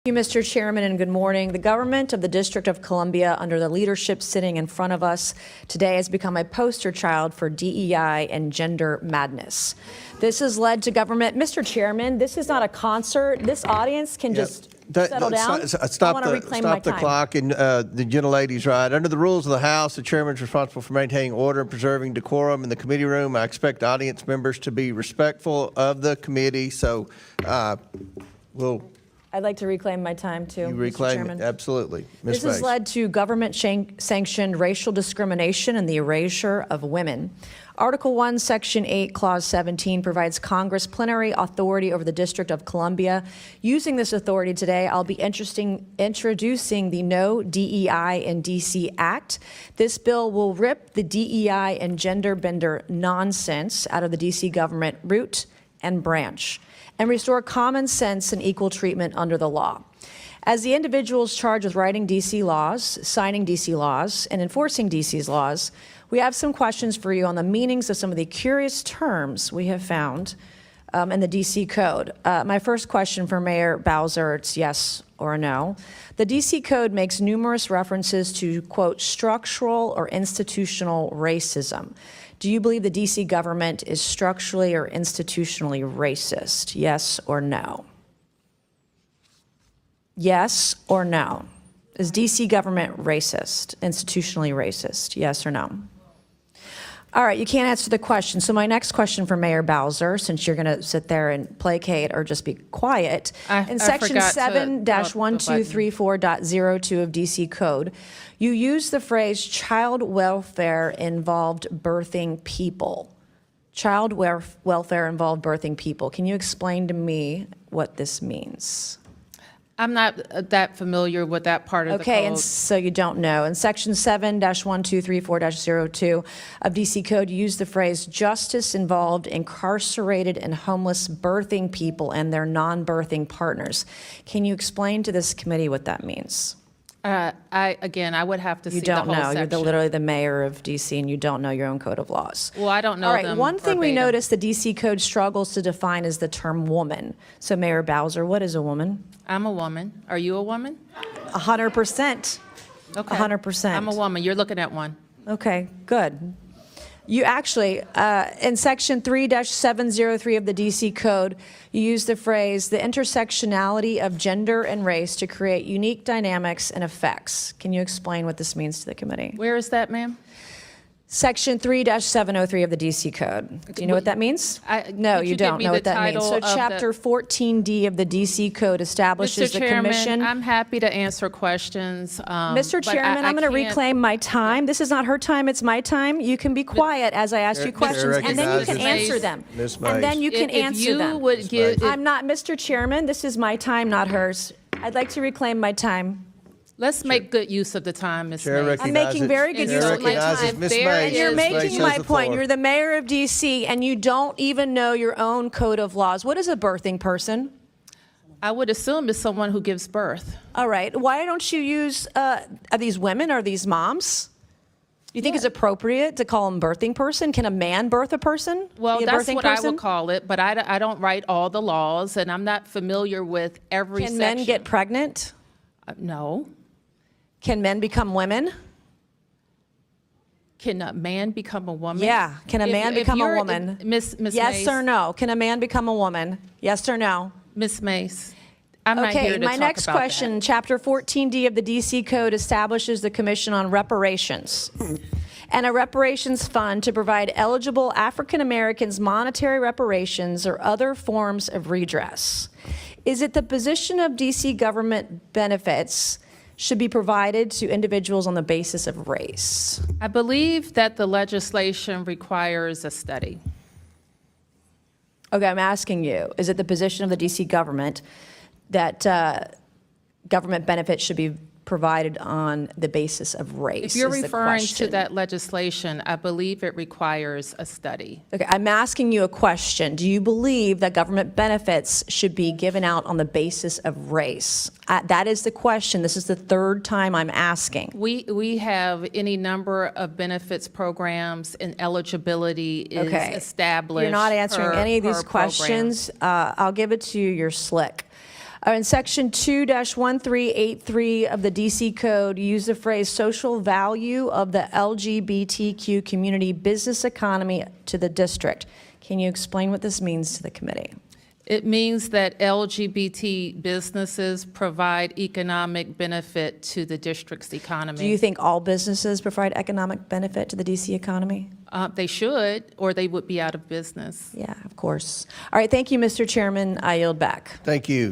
Thank you, Mr. Chairman, and good morning. The government of the District of Columbia, under the leadership sitting in front of us today, has become a poster child for DEI and gender madness. This has led to government. Mr. Chairman, this is not a concert. This audience can just settle down. I want to reclaim my time. Stop the clock, and the gentlelady's right. Under the rules of the House, the chairman is responsible for maintaining order and preserving decorum in the committee room. I expect audience members to be respectful of the committee, so I'd like to reclaim my time, too, Mr. Chairman. Absolutely. Ms. This has led to government-sanctioned racial discrimination and the erasure of women. Article 1, Section 8, Clause 17 provides Congress plenary authority over the District of Columbia. Using this authority today, I'll be introducing the No DEI in D.C. Act. This bill will rip the DEI and gender bender nonsense out of the D.C. government root and branch, and restore common sense and equal treatment under the law. As the individuals charged with writing D.C. laws, signing D.C. laws, and enforcing D.C.'s laws, we have some questions for you on the meanings of some of the curious terms we have found in the D.C. Code. My first question for Mayor Bowser, it's yes or no. The D.C. Code makes numerous references to, quote, structural or institutional racism. Do you believe the D.C. government is structurally or institutionally racist? Yes or no? Yes or no? Is D.C. government racist, institutionally racist? Yes or no? All right, you can't answer the question. So my next question for Mayor Bowser, since you're going to sit there and placate or just be quiet, in Section 7-1234.02 of D.C. Code, you use the phrase child welfare involved birthing people. Child welfare involved birthing people. Can you explain to me what this means? I'm not that familiar with that part of the code. Okay, and so you don't know. In Section 7-1234.02 of D.C. Code, you use the phrase justice involved incarcerated and homeless birthing people and their non-birthing partners. Can you explain to this committee what that means? I would have to see the whole section. You don't know. You're literally the mayor of D.C. and you don't know your own code of laws. Well, I don't know. All right, them one thing we verbatim. noticed the D.C. Code struggles to define is the term woman. So Mayor Bowser, what is a woman? I'm a woman. Are you a woman? 100%. Okay. 100%. I'm a woman. You're looking at one. Okay, good. You actually, in Section 3-703 of the D.C. Code, you use the phrase, the intersectionality of gender and race to create unique dynamics and effects. Can you explain what this means to the committee? Where is that, ma'am? Section 3-703 of the D.C. Code. Do you know what that means? No, you don't know what that means. So Chapter 14D of the D.C. Code establishes the commission. I'm happy to answer questions. Mr. Chairman, I'm going to reclaim my time. This is not her time, it's my time. You can be quiet as I ask you questions, and then you can answer them. Ms. Mace. And then you can answer them. I'm not, Mr. Chairman, this is my time, not hers. I'd like to reclaim my time. Let's make good use of the time, Ms. Chair Mace. I'm making very good use of my time. Ms. There Mace. it You're is. making my point. You're the mayor of D.C., and you don't even know your own code of laws. What is a birthing person? I would assume it's someone who gives birth. All right. Why don't you use, are these women? Are these moms? You think it's appropriate to call them birthing person? Can a man birth a person? Well, Be a that's birthing what person? I would call it, but I don't write all the laws, and I'm not familiar with every Can section. men get pregnant? No. Can men become women? Can a man become a woman? Yeah. Can a man become a woman? Miss Yes Mace, or no? Can a man become a woman? Yes or no? Miss Mace, I'm not here Okay, to my talk next about question, Chapter 14D of the D.C. Code establishes the Commission on Reparations and a reparations fund to provide eligible African Americans monetary reparations or other forms of redress. Is it the position of D.C. government benefits should be provided to individuals on the basis of race? I believe that the legislation requires a study. Okay, I'm asking you, is it the position of the D.C. government that government benefits should be provided on the basis of race? If you're is the referring to question. that legislation, I believe it requires a study. Okay, I'm asking you a question. Do you believe that government benefits should be given out on the basis of race? That is the question. This is the third time I'm asking. We have any number of benefits programs, and eligibility is established. You're not answering any of these per program. questions. I'll give it to you. You're slick. In Section 2-1383 of the DC Code, you use the phrase social value of the LGBTQ community business economy to the district. Can you explain what this means to the committee? It means that LGBT businesses provide economic benefit to the district's economy. Do you think all businesses provide economic benefit to the DC economy? They should, or they would be out of business. Yeah, of course. All right, thank you, Mr. Chairman. I yield back. Thank you.